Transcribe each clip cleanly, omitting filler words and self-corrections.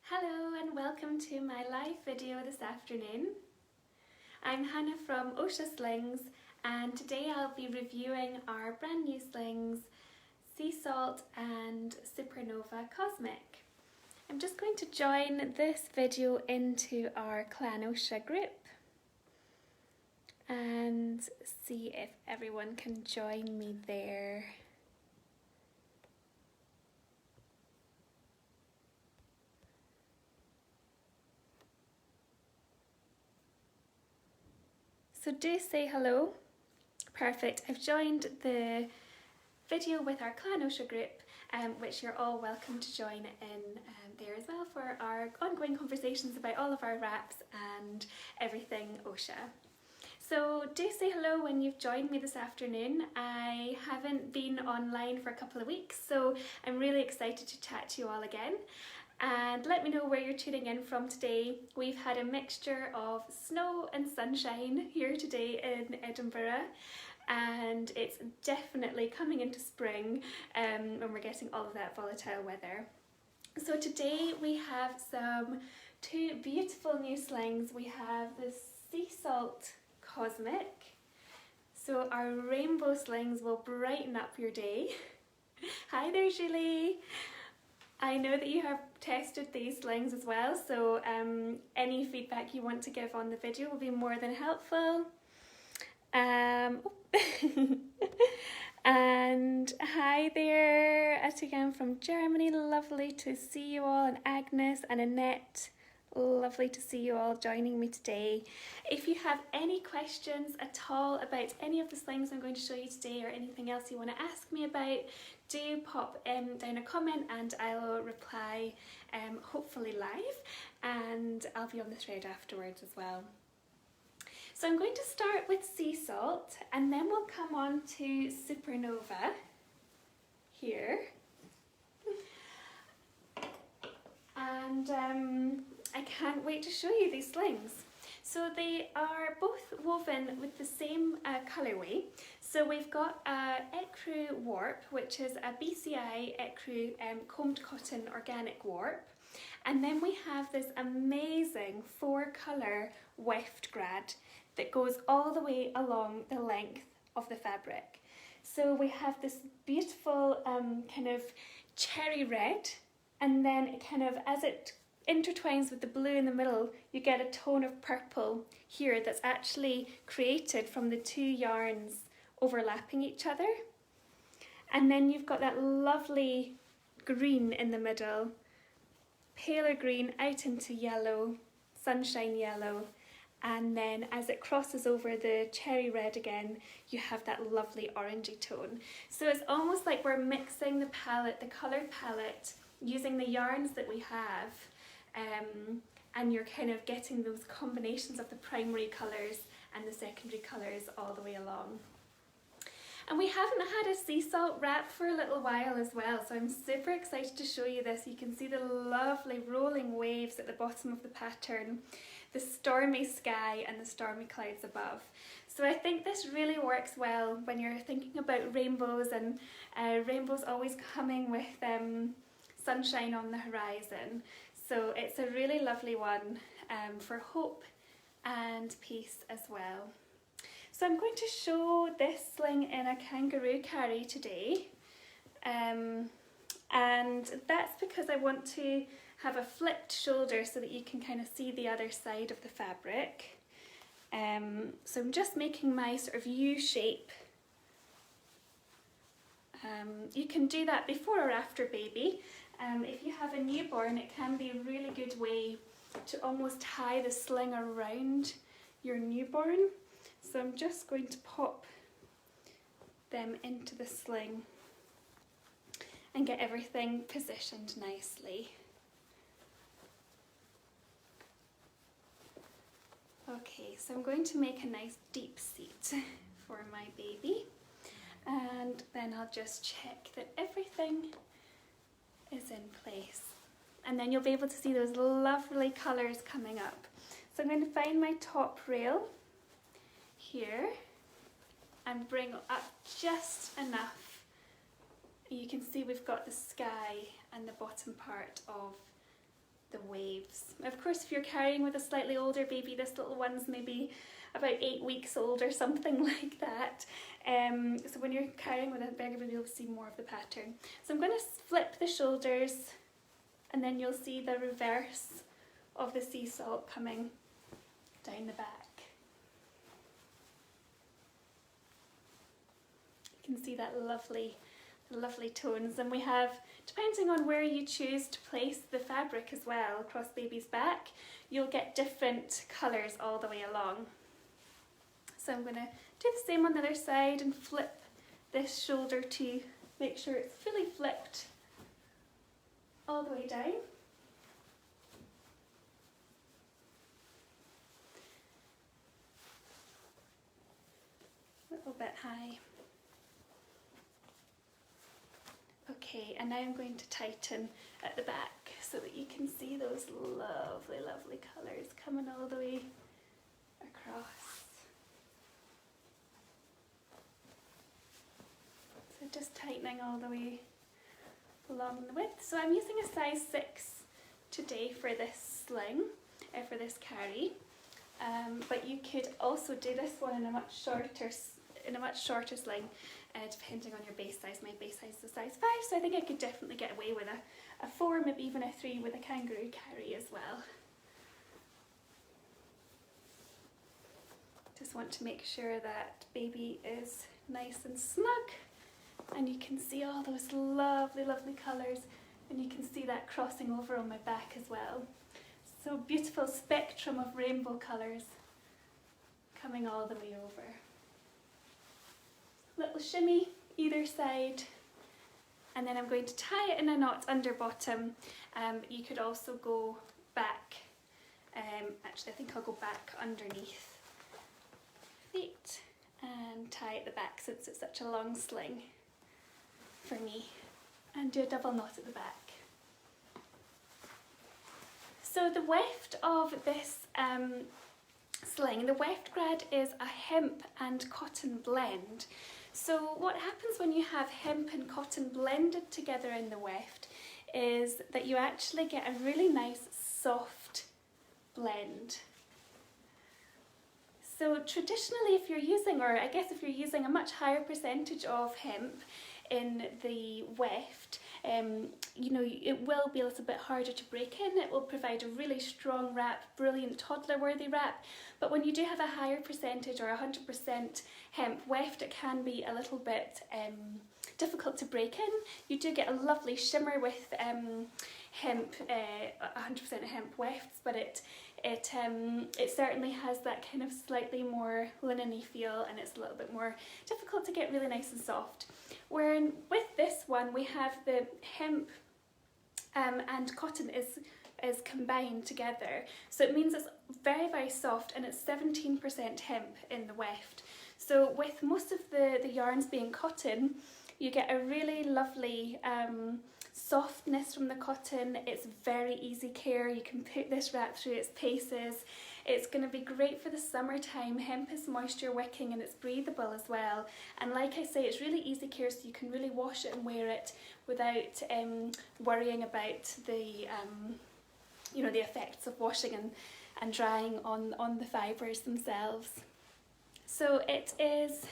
Hello and welcome to my live video this afternoon. I'm Hannah from Oscha Slings and today I'll be reviewing our brand new slings, Sea Salt and Supernova Cosmic. I'm just going to join this video into our Clan Oscha group and see if everyone can join me there. So do say hello. Perfect. I've joined the video with our Clan Oscha group, which you're all welcome to join in there as well for our ongoing conversations about all of our wraps and everything Oscha. So do say hello when you've joined me this afternoon. I haven't been online for a couple of weeks, so I'm really excited to chat to you all again. And let me know where you're tuning in from today. We've had a mixture of snow and sunshine here today in Edinburgh, and it's definitely coming into spring when we're getting all of that volatile weather. So today we have two beautiful new slings. We have the Sea Salt Cosmic. So our rainbow slings will brighten up your day. Hi there, Julie. I know that you have tested these slings as well, so any feedback you want to give on the video will be more than helpful. And hi there, again from Germany, lovely to see you all, and Agnes and Annette, lovely to see you all joining me today. If you have any questions at all about any of the slings I'm going to show you today or anything else you want to ask me about, do pop down a comment and I'll reply hopefully live, and I'll be on the thread afterwards as well. So I'm going to start with Sea Salt and then we'll come on to Supernova here. And I can't wait to show you these slings. So they are both woven with the same colourway. So we've got a ecru warp, which is a BCI ecru combed cotton organic warp. And then we have this amazing 4-colour weft grad that goes all the way along the length of the fabric. So we have this beautiful kind of cherry red, and then it kind of, as it intertwines with the blue in the middle, you get a tone of purple here that's actually created from the two yarns overlapping each other. And then you've got that lovely green in the middle, paler green out into yellow, sunshine yellow, and then as it crosses over the cherry red again, you have that lovely orangey tone. So it's almost like we're mixing the palette, the colour palette, using the yarns that we have, and you're kind of getting those combinations of the primary colours and the secondary colours all the way along. And we haven't had a sea salt wrap for a little while as well, so I'm super excited to show you this. You can see the lovely rolling waves at the bottom of the pattern, the stormy sky and the stormy clouds above. So I think this really works well when you're thinking about rainbows, and rainbows always coming with sunshine on the horizon. So it's a really lovely one for hope and peace as well. So I'm going to show this sling in a kangaroo carry today, and that's because I want to have a flipped shoulder so that you can kind of see the other side of the fabric. So I'm just making my sort of U shape. You can do that before or after baby. If you have a newborn, it can be a really good way to almost tie the sling around your newborn. So I'm just going to pop them into the sling and get everything positioned nicely. Okay, so I'm going to make a nice deep seat for my baby, and then I'll just check that everything is in place, and then you'll be able to see those lovely colours coming up. So I'm going to find my top rail here and bring up just enough. You can see we've got the sky and the bottom part of the waves. Of course, if you're carrying with a slightly older baby, this little one's maybe about 8 weeks old or something like that. So when you're carrying with a bigger baby, you'll see more of the pattern. So I'm going to flip the shoulders, and then you'll see the reverse of the sea salt coming down the back. You can see that lovely tones, and we have, depending on where you choose to place the fabric as well across baby's back, you'll get different colours all the way along. So I'm going to do the same on the other side and flip this shoulder to make sure it's fully flipped all the way down. A little bit high. Okay, and now I'm going to tighten at the back so that you can see those lovely, lovely colours coming all the way across. So just tightening all the way along the width. So I'm using a size 6 today for this sling, for this carry, but you could also do this one in a much shorter sling, depending on your base size. My base size is a size 5, so I think I could definitely get away with a 4, maybe even a 3 with a kangaroo carry as well. Just want to make sure that baby is nice and snug, and you can see all those lovely, lovely colours, and you can see that crossing over on my back as well. So beautiful spectrum of rainbow colours coming all the way over. Little shimmy either side, and then I'm going to tie it in a knot under bottom. You could also go back, actually I think I'll go back underneath feet and tie at the back since it's such a long sling for me, and do a double knot at the back. So the weft of this sling, the weft grad is a hemp and cotton blend. So what happens when you have hemp and cotton blended together in the weft is that you actually get a really nice soft blend. So traditionally, if you're using, or I guess if you're using a much higher percentage of hemp in the weft, you know, it will be a little bit harder to break in. It will provide a really strong wrap, brilliant toddler worthy wrap. But when you do have a higher percentage or 100% hemp weft, it can be a little bit difficult to break in. You do get a lovely shimmer with hemp, 100% hemp wefts, but it certainly has that kind of slightly more linen-y feel, and it's a little bit more difficult to get really nice and soft. Where with this one we have the hemp and cotton is combined together, so it means it's very, very soft, and it's 17% hemp in the weft. So with most of the yarns being cotton, you get a really lovely softness from the cotton. It's very easy care. You can put this wrap through its paces. It's going to be great for the summertime. Hemp is moisture wicking and it's breathable as well. And like I say, it's really easy care, so you can really wash it and wear it without worrying about the you know, the effects of washing and drying on the fibres themselves. So it is,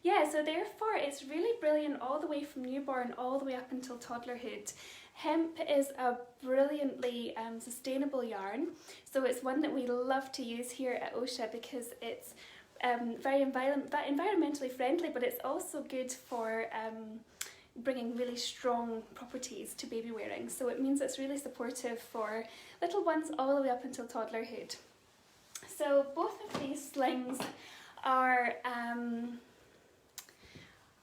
yeah, so therefore it's really brilliant all the way from newborn all the way up until toddlerhood. Hemp is a brilliantly sustainable yarn, so it's one that we love to use here at Oscha because it's very environmentally friendly, but it's also good for bringing really strong properties to baby wearing. So it means it's really supportive for little ones all the way up until toddlerhood. So both of these slings are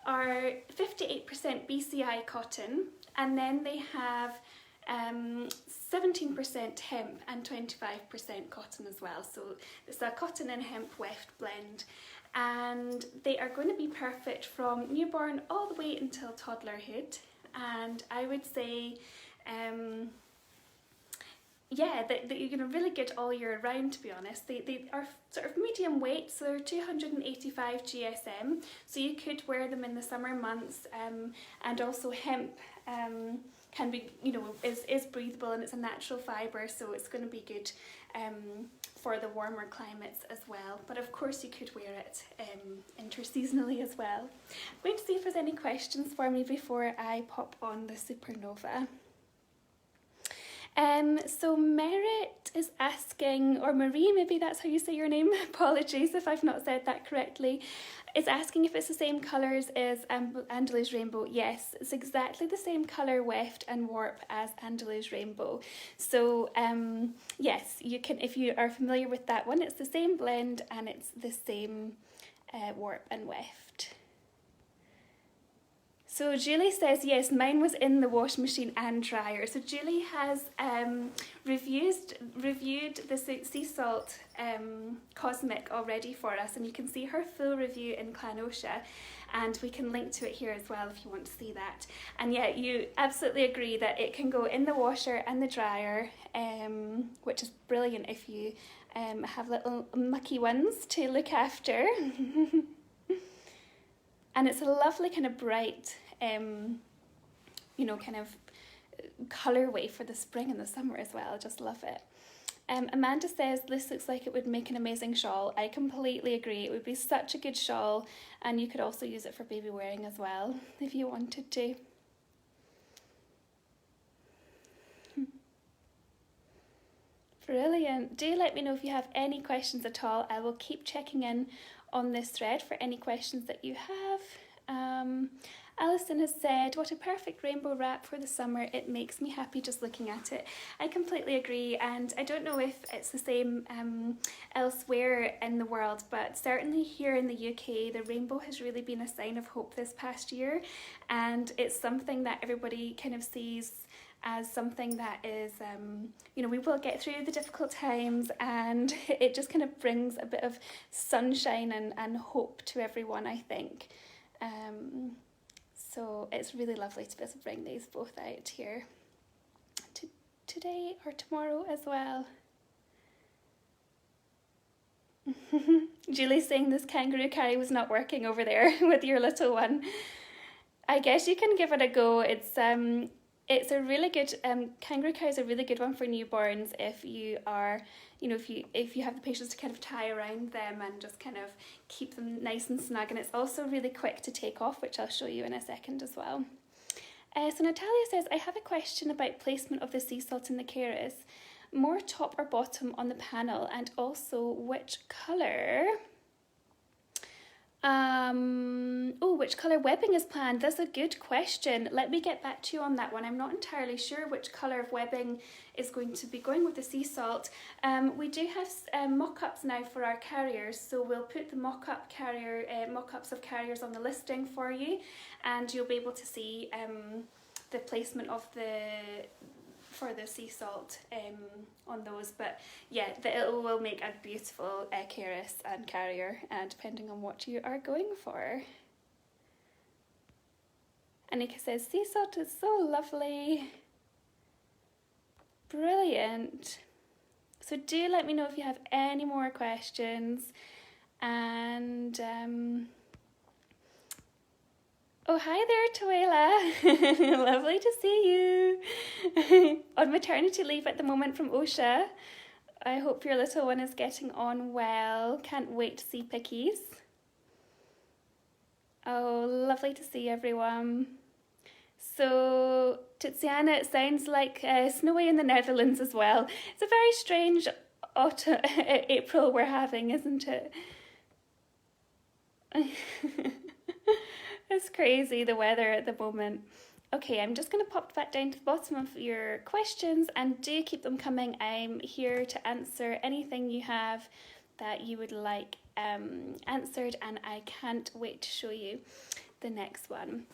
58% BCI cotton, and then they have 17% hemp and 25% cotton as well. So it's a cotton and hemp weft blend, and they are going to be perfect from newborn all the way until toddlerhood. And I would say yeah, you're going to really good all year round, to be honest. They are sort of medium weight, so they're 285 GSM, so you could wear them in the summer months, and also hemp can be, you know, is breathable, and it's a natural fibre, so it's going to be good for the warmer climates as well. But of course you could wear it interseasonally as well. I'm going to see if there's any questions for me before I pop on the Supernova. So Merit is asking, or Marie, maybe that's how you say your name, apologies if I've not said that correctly, is asking if it's the same colours as Andalou's Rainbow. Yes, it's exactly the same colour weft and warp as Andalou's Rainbow. So yes, you can, if you are familiar with that one, it's the same blend and it's the same warp and weft. So Julie says, yes, mine was in the washing machine and dryer. So Julie has reviewed the sea salt cosmic already for us, and you can see her full review in Clan Oscha, and we can link to it here as well if you want to see that. And yeah, you absolutely agree that it can go in the washer and the dryer, which is brilliant if you have little mucky ones to look after. And it's a lovely kind of bright, you know, kind of colourway for the spring and the summer as well. I just love it. Amanda says, this looks like it would make an amazing shawl. I completely agree. It would be such a good shawl, and you could also use it for baby wearing as well if you wanted to. Brilliant. Do let me know if you have any questions at all. I will keep checking in on this thread for any questions that you have. Alison has said, what a perfect rainbow wrap for the summer. It makes me happy just looking at it. I completely agree, and I don't know if it's the same elsewhere in the world, but certainly here in the UK, the rainbow has really been a sign of hope this past year, and it's something that everybody kind of sees as something that is, you know, we will get through the difficult times, and it just kind of brings a bit of sunshine and hope to everyone, I think. So it's really lovely to be able to bring these both out here today or tomorrow as well. Julie's saying this kangaroo carry was not working over there with your little one. I guess you can give it a go. It's a really good, kangaroo carry is a really good one for newborns if you are, you know, if you have the patience to kind of tie around them and just kind of keep them nice and snug. And it's also really quick to take off, which I'll show you in a second as well. So Natalia says, I have a question about placement of the sea salt in the carers. More top or bottom on the panel, and also which colour... which colour webbing is planned? That's a good question. Let me get back to you on that one. I'm not entirely sure which colour of webbing is going to be going with the sea salt. We do have mock-ups now for our carriers, so we'll put the mock-ups of carriers on the listing for you, and you'll be able to see the placement of for the sea salt on those. But yeah, it will make a beautiful keris and carrier, depending on what you are going for. Anika says, sea salt is so lovely. Brilliant. So do let me know if you have any more questions. And oh, hi there, Tuela. Lovely to see you. On maternity leave at the moment from Oscha. I hope your little one is getting on well. Can't wait to see pickies. Oh, lovely to see everyone. So, Tiziana, it sounds like snowy in the Netherlands as well. It's a very strange April we're having, isn't it? It's crazy, the weather at the moment. Okay, I'm just going to pop back down to the bottom of your questions, and do keep them coming. I'm here to answer anything you have that you would like answered, and I can't wait to show you the next one.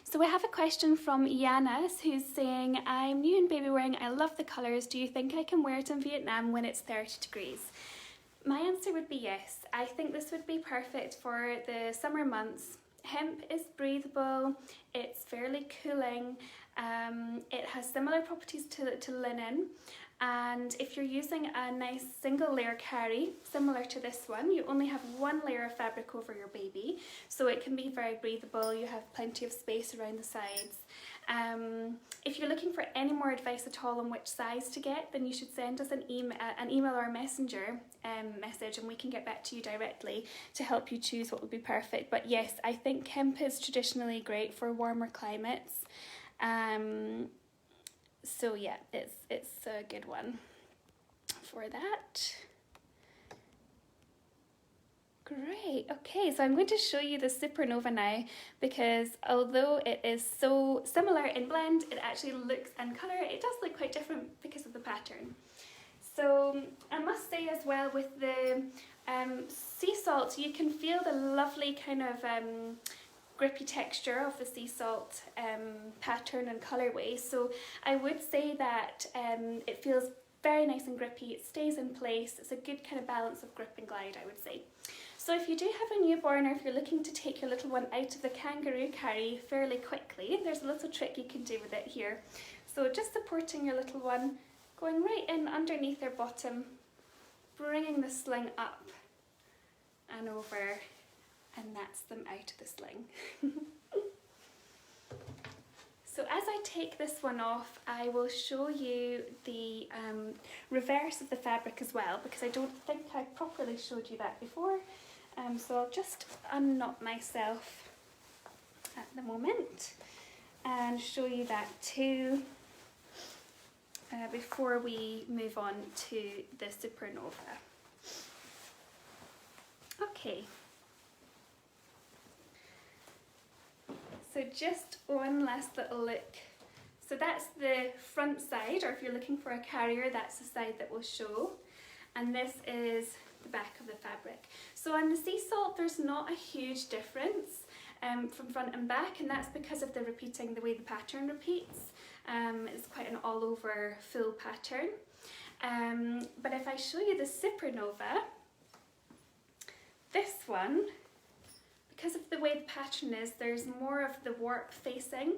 So we have a question from Yanis, who's saying, I'm new in baby wearing, I love the colours, do you think I can wear it in Vietnam when it's 30 degrees? My answer would be yes. I think this would be perfect for the summer months. Hemp is breathable, it's fairly cooling, it has similar properties to linen, and if you're using a nice single layer carry, similar to this one, you only have one layer of fabric over your baby, so it can be very breathable, you have plenty of space around the sides, If you're looking for any more advice at all on which size to get, then you should send us an email or a messenger message, and we can get back to you directly to help you choose what would be perfect. But yes, I think hemp is traditionally great for warmer climates. So yeah, it's a good one for that. Great, okay, so I'm going to show you the Supernova now, because although it is so similar in blend, it actually looks and colour, it does look quite different because of the pattern. So I must say as well, with the sea salt, you can feel the lovely kind of grippy texture of the sea salt pattern and colourway. So I would say that it feels very nice and grippy, it stays in place, it's a good kind of balance of grip and glide, I would say. So if you do have a newborn, or if you're looking to take your little one out of the kangaroo carry fairly quickly, there's a little trick you can do with it here. So just supporting your little one, going right in underneath their bottom, bringing the sling up and over, and that's them out of the sling. So as I take this one off, I will show you the reverse of the fabric as well, because I don't think I properly showed you that before. So I'll just unknot myself at the moment and show you that too before we move on to the Supernova. Okay. So just one last little look. So that's the front side, or if you're looking for a carrier, that's the side that will show. And this is the back of the fabric. So on the sea salt, there's not a huge difference from front and back, and that's because of the repeating, the way the pattern repeats. It's quite an all over full pattern. But if I show you the Supernova, this one, because of the way the pattern is, there's more of the warp facing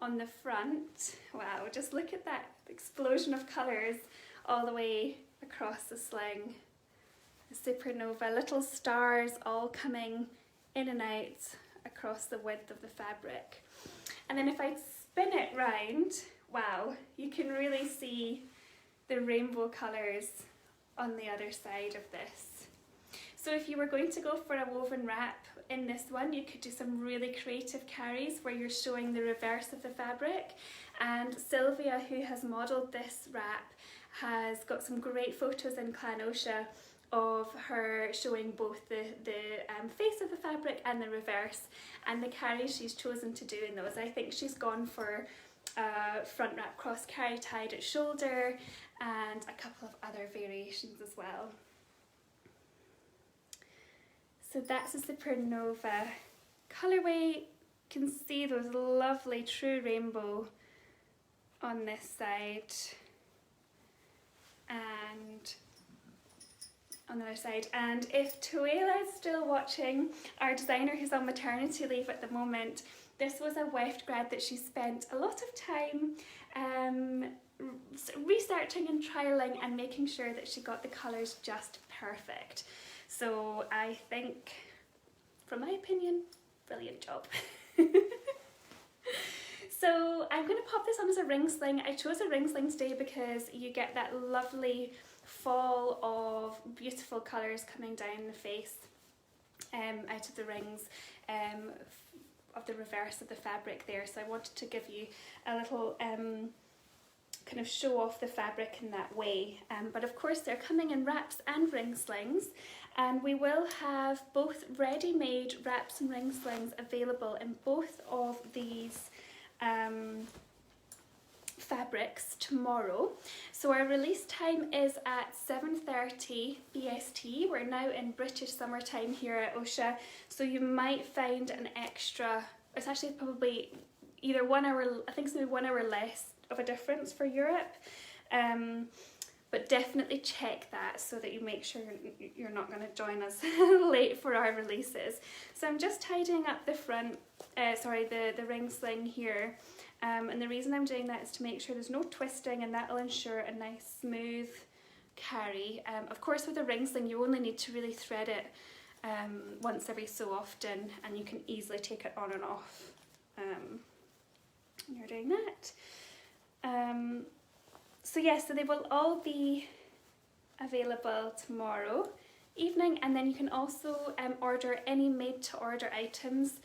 on the front. Wow, just look at that explosion of colours all the way across the sling. The Supernova, little stars all coming in and out across the width of the fabric. And then if I spin it round, wow, you can really see the rainbow colours on the other side of this. So if you were going to go for a woven wrap in this one, you could do some really creative carries where you're showing the reverse of the fabric. And Sylvia, who has modelled this wrap, has got some great photos in Clan Oscha of her showing both the face of the fabric and the reverse, and the carries she's chosen to do in those. I think she's gone for front wrap cross carry tied at shoulder and a couple of other variations as well. So that's a Supernova colourway. You can see those lovely true rainbow on this side and on the other side. And if Tuela is still watching, our designer who's on maternity leave at the moment, this was a weft grad that she spent a lot of time researching and trialling and making sure that she got the colours just perfect. So I think, from my opinion, brilliant job. So I'm going to pop this on as a ring sling. I chose a ring sling today because you get that lovely fall of beautiful colours coming down the face out of the rings of the reverse of the fabric there. So I wanted to give you a little kind of show off the fabric in that way. But of course they're coming in wraps and ring slings, and we will have both ready-made wraps and ring slings available in both of these fabrics tomorrow. So our release time is at 7:30 BST. We're now in British summertime here at Oscha, so you might find an extra, it's actually probably either 1 hour, I think it's maybe 1 hour less of a difference for Europe, but definitely check that so that you make sure you're not going to join us late for our releases. So I'm just tidying up the front, the ring sling here, and the reason I'm doing that is to make sure there's no twisting, and that will ensure a nice smooth carry. Of course with a ring sling you only need to really thread it once every so often, and you can easily take it on and off You're doing that. So yes, so they will all be available tomorrow evening, and then you can also order any made-to-order items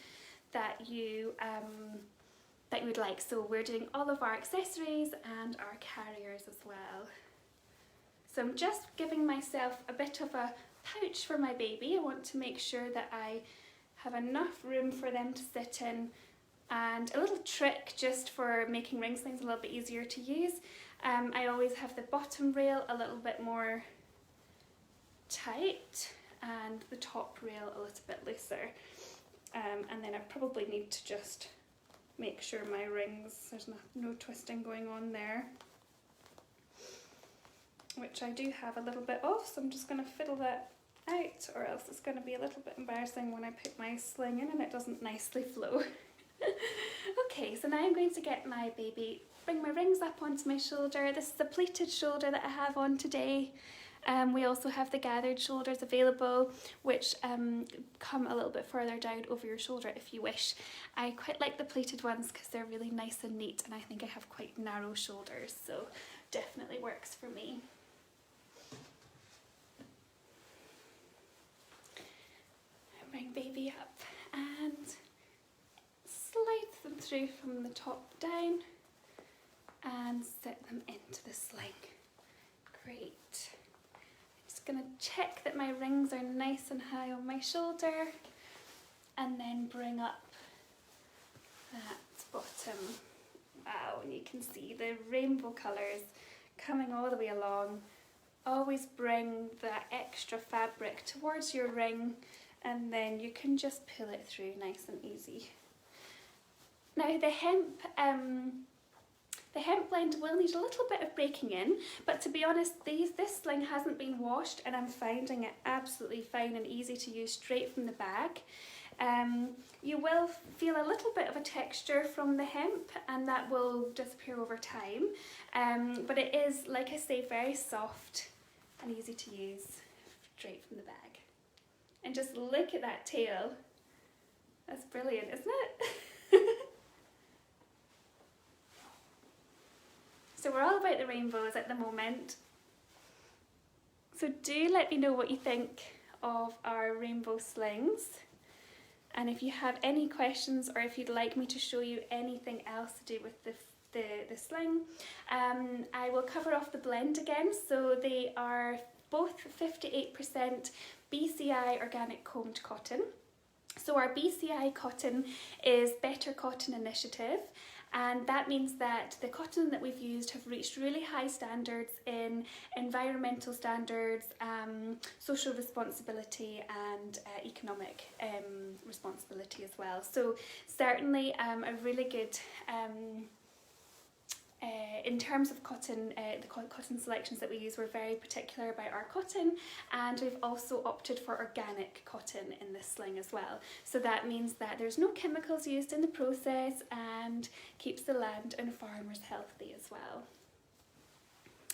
that you would like. So we're doing all of our accessories and our carriers as well. So I'm just giving myself a bit of a pouch for my baby. I want to make sure that I have enough room for them to sit in, and a little trick just for making ring slings a little bit easier to use. I always have the bottom rail a little bit more tight and the top rail a little bit looser, and then I probably need to just make sure my rings, there's no twisting going on there, which I do have a little bit of, so I'm just going to fiddle that out, or else it's going to be a little bit embarrassing when I put my sling in and it doesn't nicely flow. Okay, so now I'm going to get my baby, bring my rings up onto my shoulder. This is a pleated shoulder that I have on today. We also have the gathered shoulders available, which come a little bit further down over your shoulder if you wish. I quite like the pleated ones because they're really nice and neat, and I think I have quite narrow shoulders, so definitely works for me. Bring baby up and slide them through from the top down and set them into the sling. Great. Going to check that my rings are nice and high on my shoulder, and then bring up that bottom. Wow, and you can see the rainbow colours coming all the way along. Always bring that extra fabric towards your ring, and then you can just pull it through nice and easy. Now the hemp blend will need a little bit of breaking in, but to be honest, this sling hasn't been washed and I'm finding it absolutely fine and easy to use straight from the bag. You will feel a little bit of a texture from the hemp, and that will disappear over time, but it is, like I say, very soft and easy to use straight from the bag. And just look at that tail. That's brilliant, isn't it? So we're all about the rainbows at the moment. So do let me know what you think of our rainbow slings. And if you have any questions, or if you'd like me to show you anything else to do with the sling, I will cover off the blend again. So they are both 58% BCI organic combed cotton. So our BCI cotton is Better Cotton Initiative, and that means that the cotton that we've used have reached really high standards in environmental standards, social responsibility and economic responsibility as well. So certainly a really good, in terms of cotton, the cotton selections that we use, we're very particular about our cotton, and we've also opted for organic cotton in this sling as well. So that means that there's no chemicals used in the process and keeps the land and farmers healthy as well.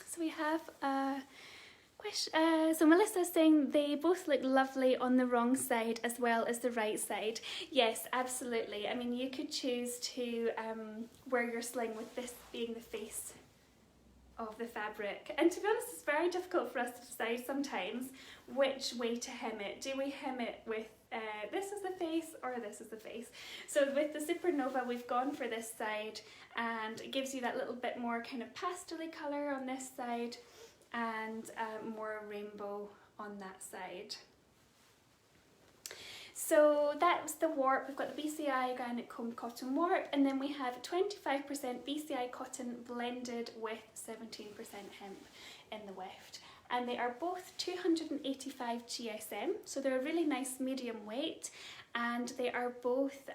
So we have so Melissa's saying they both look lovely on the wrong side as well as the right side. Yes, absolutely. I mean, you could choose to wear your sling with this being the face of the fabric. And to be honest, it's very difficult for us to decide sometimes which way to hem it. Do we hem it with this is the face or this is the face? So with the Supernova, we've gone for this side, and it gives you that little bit more kind of pastel-y colour on this side, and more rainbow on that side. So that's the warp. We've got the BCI organic combed cotton warp, and then we have 25% BCI cotton blended with 17% hemp in the weft. And they are both 285 GSM, so they're a really nice medium weight, and they are both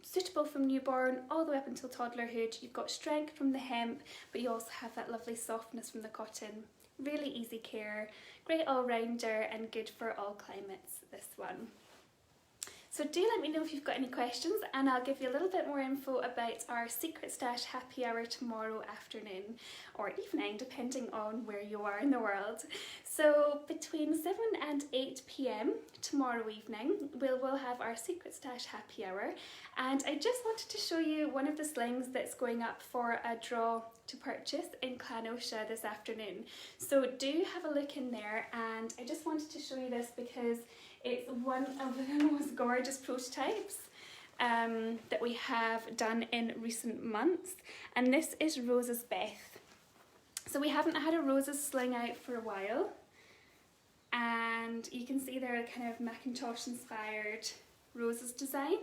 suitable from newborn all the way up until toddlerhood. You've got strength from the hemp, but you also have that lovely softness from the cotton. Really easy care, great all-rounder, and good for all climates, this one. So do let me know if you've got any questions, and I'll give you a little bit more info about our Secret Stash happy hour tomorrow afternoon or evening, depending on where you are in the world. So between 7 and 8 p.m. tomorrow evening, we'll have our Secret Stash happy hour, and I just wanted to show you one of the slings that's going up for a draw to purchase in Clan Oscha this afternoon. So do have a look in there, and I just wanted to show you this because it's one of the most gorgeous prototypes that we have done in recent months, and this is Rose's Beth. So we haven't had a Rose's sling out for a while, and you can see there a kind of Macintosh inspired Rose's design,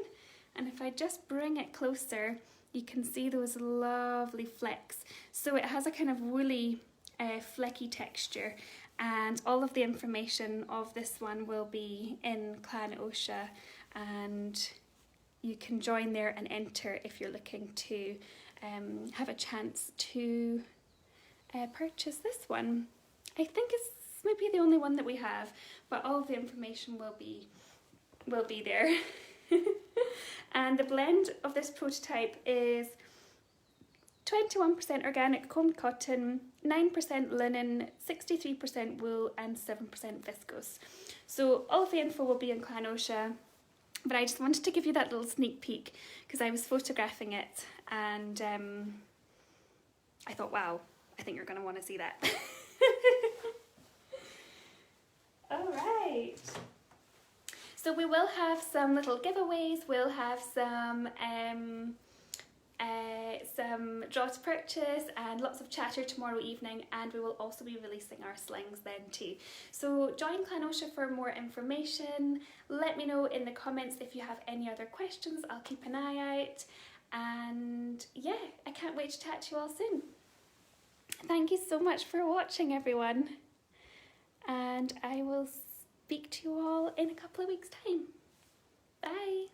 and if I just bring it closer you can see those lovely flecks. So it has a kind of woolly flecky texture, and all of the information of this one will be in Clan Oscha, and you can join there and enter if you're looking to have a chance to purchase this one. I think it's maybe the only one that we have, but all of the information will be there. And the blend of this prototype is 21% organic combed cotton, 9% linen, 63% wool and 7% viscose. So all of the info will be in Clan Oscha, but I just wanted to give you that little sneak peek because I was photographing it, and I thought, wow, I think you're going to want to see that. Alright. So we will have some little giveaways, we'll have some draw to purchase and lots of chatter tomorrow evening, and we will also be releasing our slings then too. So join Clan Oscha for more information. Let me know in the comments if you have any other questions. I'll keep an eye out, and yeah, I can't wait to chat to you all soon. Thank you so much for watching, everyone, and I will speak to you all in a couple of weeks' time. Bye!